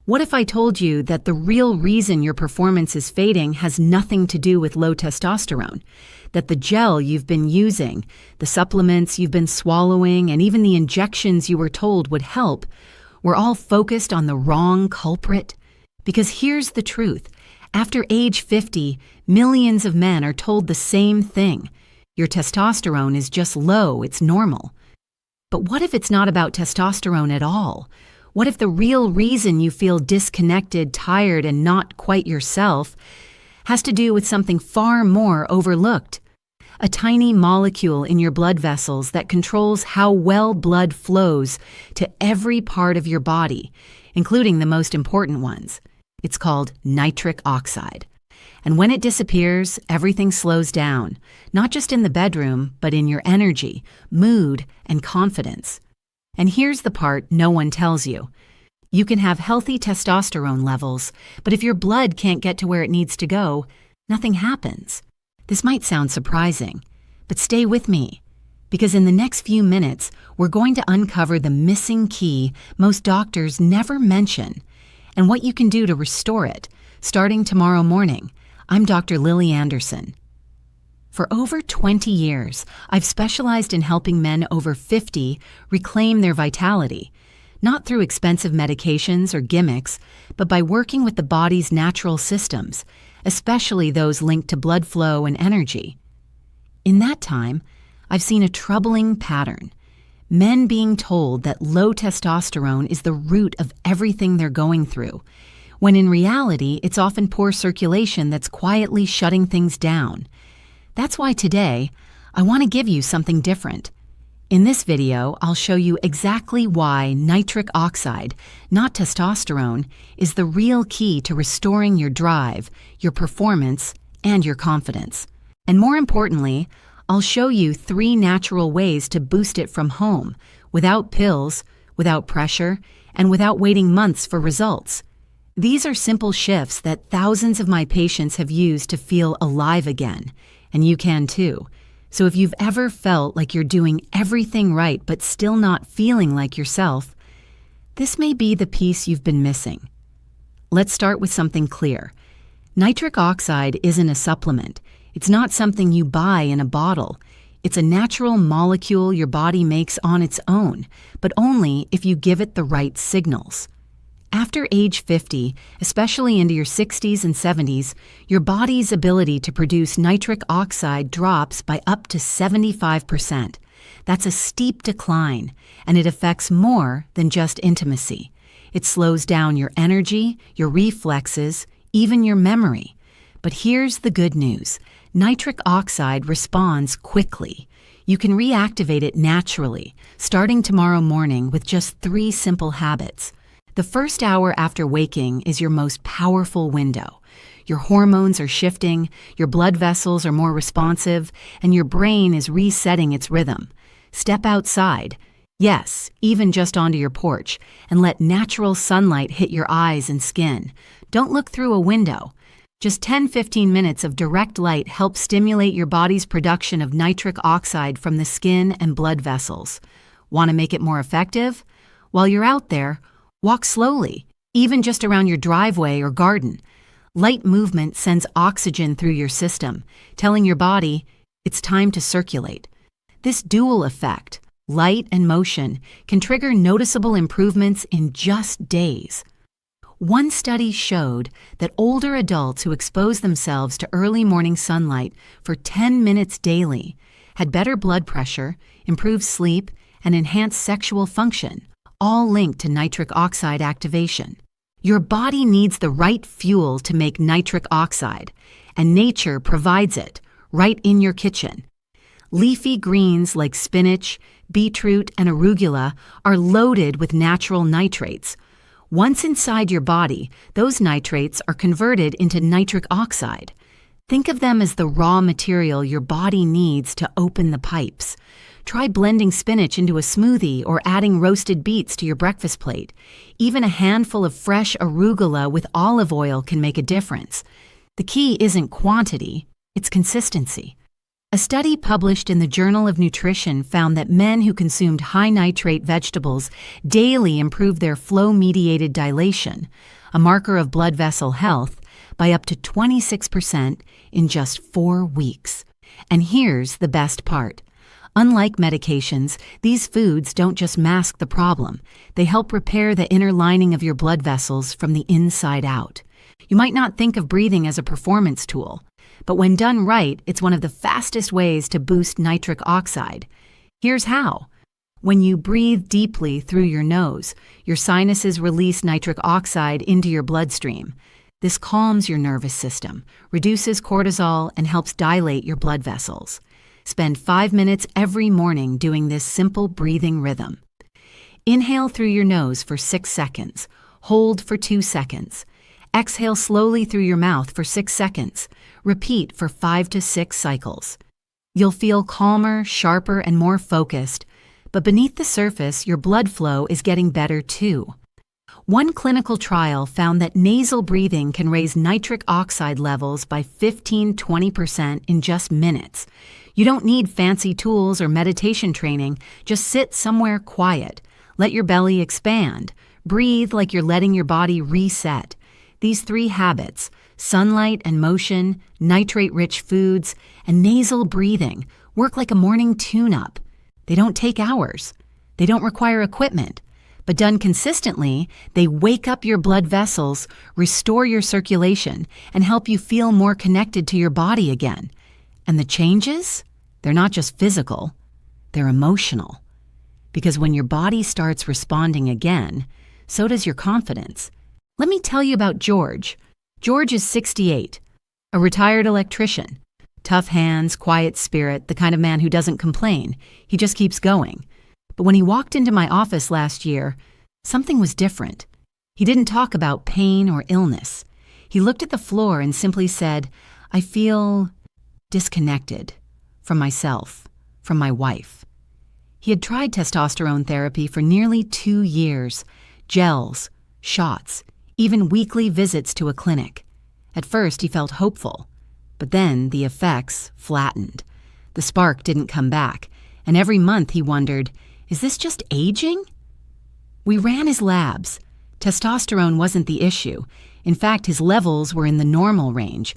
What if I told you that the real reason your performance is fading has nothing to do with low testosterone? That the gel you've been using, the supplements you've been swallowing, and even the injections you were told would help were all focused on the wrong culprit? Because here's the truth. After age 50, millions of men are told the same thing. Your testosterone is just low, it's normal. But what if it's not about testosterone at all? What if the real reason you feel disconnected, tired, and not quite yourself has to do with something far more overlooked? A tiny molecule in your blood vessels that controls how well blood flows to every part of your body, including the most important ones. It's called nitric oxide. And when it disappears, everything slows down, not just in the bedroom, but in your energy, mood, and confidence. And here's the part no one tells you. You can have healthy testosterone levels, but if your blood can't get to where it needs to go, nothing happens. This might sound surprising, but stay with me, because in the next few minutes, we're going to uncover the missing key most doctors never mention, and what you can do to restore it, starting tomorrow morning. I'm Dr. Lily Anderson. For over 20 years, I've specialized in helping men over 50 reclaim their vitality, not through expensive medications or gimmicks, but by working with the body's natural systems, especially those linked to blood flow and energy. In that time, I've seen a troubling pattern. Men being told that low testosterone is the root of everything they're going through, when in reality, it's often poor circulation that's quietly shutting things down. That's why today, I want to give you something different. In this video, I'll show you exactly why nitric oxide, not testosterone, is the real key to restoring your drive, your performance, and your confidence. And more importantly, I'll show you 3 natural ways to boost it from home, without pills, without pressure, and without waiting months for results. These are simple shifts that thousands of my patients have used to feel alive again, and you can too. So if you've ever felt like you're doing everything right but still not feeling like yourself, this may be the piece you've been missing. Let's start with something clear. Nitric oxide isn't a supplement. It's not something you buy in a bottle. It's a natural molecule your body makes on its own, but only if you give it the right signals. After age 50, especially into your 60s and 70s, your body's ability to produce nitric oxide drops by up to 75%. That's a steep decline, and it affects more than just intimacy. It slows down your energy, your reflexes, even your memory. But here's the good news. Nitric oxide responds quickly. You can reactivate it naturally, starting tomorrow morning with just 3 simple habits. The first hour after waking is your most powerful window. Your hormones are shifting, your blood vessels are more responsive, and your brain is resetting its rhythm. Step outside, yes, even just onto your porch, and let natural sunlight hit your eyes and skin. Don't look through a window. Just 10-15 minutes of direct light helps stimulate your body's production of nitric oxide from the skin and blood vessels. Want to make it more effective? While you're out there, walk slowly, even just around your driveway or garden. Light movement sends oxygen through your system, telling your body it's time to circulate. This dual effect, light and motion, can trigger noticeable improvements in just days. One study showed that older adults who exposed themselves to early morning sunlight for 10 minutes daily had better blood pressure, improved sleep, and enhanced sexual function, all linked to nitric oxide activation. Your body needs the right fuel to make nitric oxide, and nature provides it right in your kitchen. Leafy greens like spinach, beetroot, and arugula are loaded with natural nitrates. Once inside your body, those nitrates are converted into nitric oxide. Think of them as the raw material your body needs to open the pipes. Try blending spinach into a smoothie or adding roasted beets to your breakfast plate. Even a handful of fresh arugula with olive oil can make a difference. The key isn't quantity, it's consistency. A study published in the Journal of Nutrition found that men who consumed high-nitrate vegetables daily improved their flow-mediated dilation, a marker of blood vessel health, by up to 26% in just 4 weeks. And here's the best part. Unlike medications, these foods don't just mask the problem. They help repair the inner lining of your blood vessels from the inside out. You might not think of breathing as a performance tool, but when done right, it's one of the fastest ways to boost nitric oxide. Here's how. When you breathe deeply through your nose, your sinuses release nitric oxide into your bloodstream. This calms your nervous system, reduces cortisol, and helps dilate your blood vessels. Spend 5 minutes every morning doing this simple breathing rhythm. Inhale through your nose for 6 seconds. Hold for 2 seconds. Exhale slowly through your mouth for 6 seconds. Repeat for 5 to 6 cycles. You'll feel calmer, sharper, and more focused, but beneath the surface, your blood flow is getting better too. One clinical trial found that nasal breathing can raise nitric oxide levels by 15–20% in just minutes. You don't need fancy tools or meditation training. Just sit somewhere quiet. Let your belly expand. Breathe like you're letting your body reset. These 3 habits, sunlight and motion, nitrate-rich foods, and nasal breathing, work like a morning tune-up. They don't take hours. They don't require equipment. But done consistently, they wake up your blood vessels, restore your circulation, and help you feel more connected to your body again. And the changes? They're not just physical, they're emotional. Because when your body starts responding again, so does your confidence. Let me tell you about George. George is 68, a retired electrician. Tough hands, quiet spirit, the kind of man who doesn't complain. He just keeps going. But when he walked into my office last year, something was different. He didn't talk about pain or illness. He looked at the floor and simply said, "I feel disconnected from myself, from my wife." He had tried testosterone therapy for nearly 2 years, gels, shots, even weekly visits to a clinic. At first, he felt hopeful, but then the effects flattened. The spark didn't come back, and every month he wondered, is this just aging? We ran his labs. Testosterone wasn't the issue. In fact, his levels were in the normal range,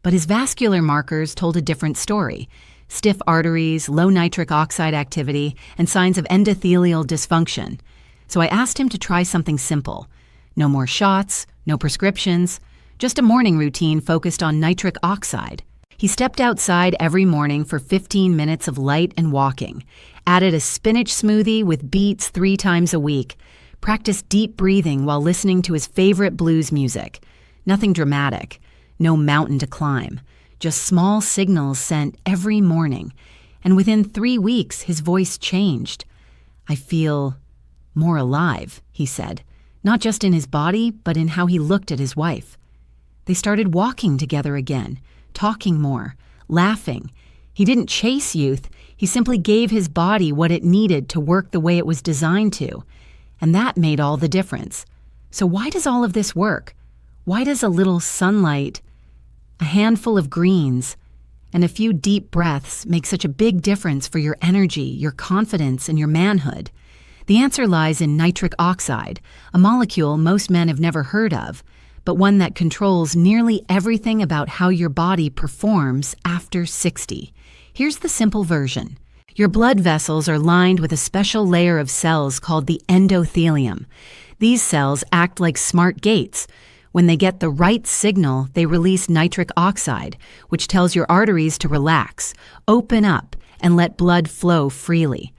but his vascular markers told a different story. Stiff arteries, low nitric oxide activity, and signs of endothelial dysfunction. So I asked him to try something simple. No more shots, no prescriptions, just a morning routine focused on nitric oxide. He stepped outside every morning for 15 minutes of light and walking, added a spinach smoothie with beets 3 times a week, practiced deep breathing while listening to his favorite blues music. Nothing dramatic, no mountain to climb, just small signals sent every morning. And within 3 weeks, his voice changed. "I feel more alive," he said, not just in his body, but in how he looked at his wife. They started walking together again, talking more, laughing. He didn't chase youth. He simply gave his body what it needed to work the way it was designed to. And that made all the difference. So why does all of this work? Why does a little sunlight, a handful of greens, and a few deep breaths make such a big difference for your energy, your confidence, and your manhood? The answer lies in nitric oxide, a molecule most men have never heard of, but one that controls nearly everything about how your body performs after 60. Here's the simple version. Your blood vessels are lined with a special layer of cells called the endothelium. These cells act like smart gates. When they get the right signal, they release nitric oxide, which tells your arteries to relax, open up, and let blood flow freely.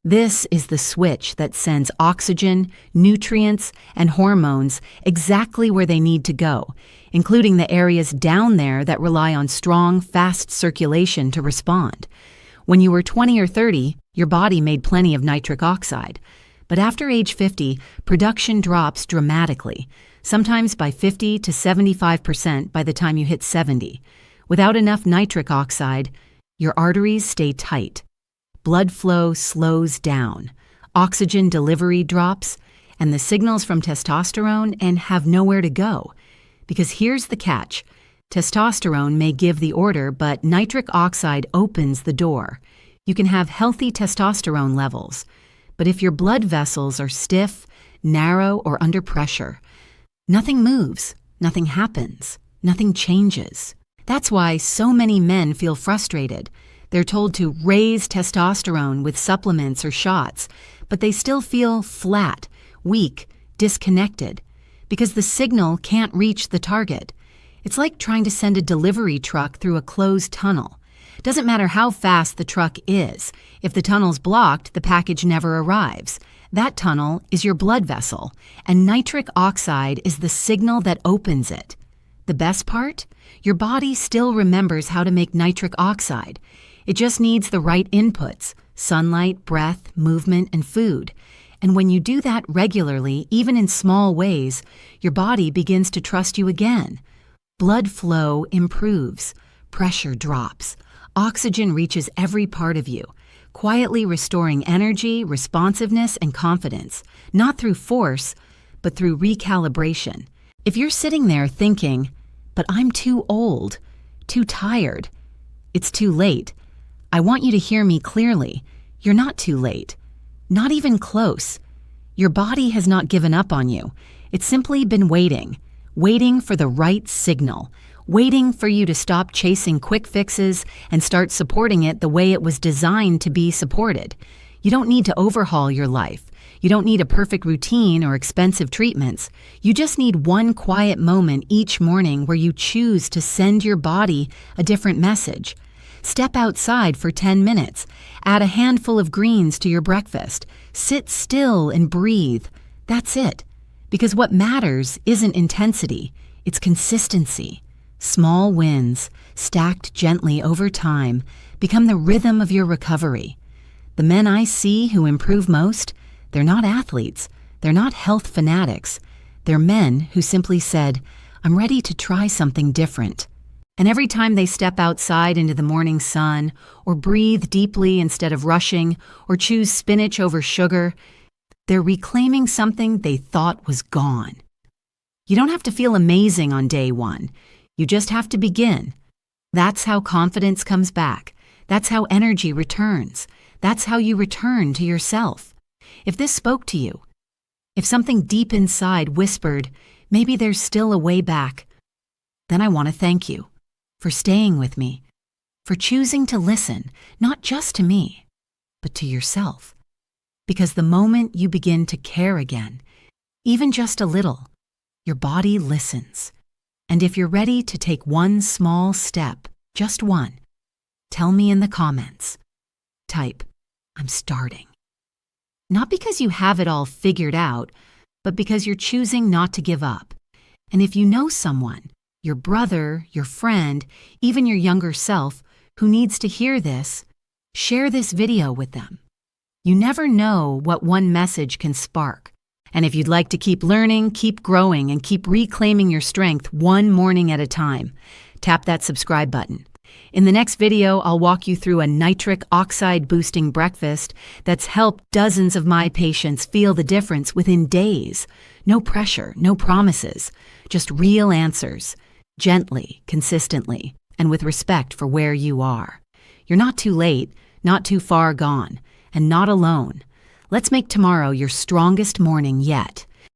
This is the switch that sends oxygen, nutrients, and hormones exactly where they need to go, including the areas down there that rely on strong, fast circulation to respond. When you were 20 or 30, your body made plenty of nitric oxide. But after age 50, production drops dramatically, sometimes by 50 to 75% by the time you hit 70. Without enough nitric oxide, your arteries stay tight. Blood flow slows down, oxygen delivery drops, and the signals from testosterone have nowhere to go. Because here's the catch. Testosterone may give the order, but nitric oxide opens the door. You can have healthy testosterone levels, but if your blood vessels are stiff, narrow, or under pressure, Nothing moves, nothing happens, nothing changes. That's why so many men feel frustrated. They're told to raise testosterone with supplements or shots, but they still feel flat, weak, disconnected, because the signal can't reach the target. It's like trying to send a delivery truck through a closed tunnel. Doesn't matter how fast the truck is. If the tunnel's blocked, the package never arrives. That tunnel is your blood vessel, and nitric oxide is the signal that opens it. The best part? Your body still remembers how to make nitric oxide. It just needs the right inputs: sunlight, breath, movement, and food. And when you do that regularly, even in small ways, your body begins to trust you again. Blood flow improves, pressure drops, oxygen reaches every part of you, quietly restoring energy, responsiveness, and confidence, not through force, but through recalibration. If you're sitting there thinking, "But I'm too old, too tired, it's too late," I want you to hear me clearly. You're not too late. Not even close. Your body has not given up on you. It's simply been waiting for the right signal, waiting for you to stop chasing quick fixes and start supporting it the way it was designed to be supported. You don't need to overhaul your life. You don't need a perfect routine or expensive treatments. You just need one quiet moment each morning where you choose to send your body a different message. Step outside for 10 minutes. Add a handful of greens to your breakfast. Sit still and breathe. That's it. Because what matters isn't intensity, it's consistency. Small wins, stacked gently over time, become the rhythm of your recovery. The men I see who improve most, they're not athletes, they're not health fanatics. They're men who simply said, "I'm ready to try something different." And every time they step outside into the morning sun, or breathe deeply instead of rushing, or choose spinach over sugar, they're reclaiming something they thought was gone. You don't have to feel amazing on day one. You just have to begin. That's how confidence comes back. That's how energy returns. That's how you return to yourself. If this spoke to you, if something deep inside whispered, maybe there's still a way back, then I want to thank you for staying with me, for choosing to listen, not just to me, but to yourself. Because the moment you begin to care again, even just a little, your body listens. And if you're ready to take one small step, just one, tell me in the comments. Type, "I'm starting." Not because you have it all figured out, but because you're choosing not to give up. And if you know someone, your brother, your friend, even your younger self, who needs to hear this, share this video with them. You never know what one message can spark. And if you'd like to keep learning, keep growing, and keep reclaiming your strength one morning at a time, tap that subscribe button. In the next video, I'll walk you through a nitric oxide boosting breakfast that's helped dozens of my patients feel the difference within days. No pressure, no promises, just real answers, gently, consistently, and with respect for where you are. You're not too late, not too far gone, and not alone. Let's make tomorrow your strongest morning yet.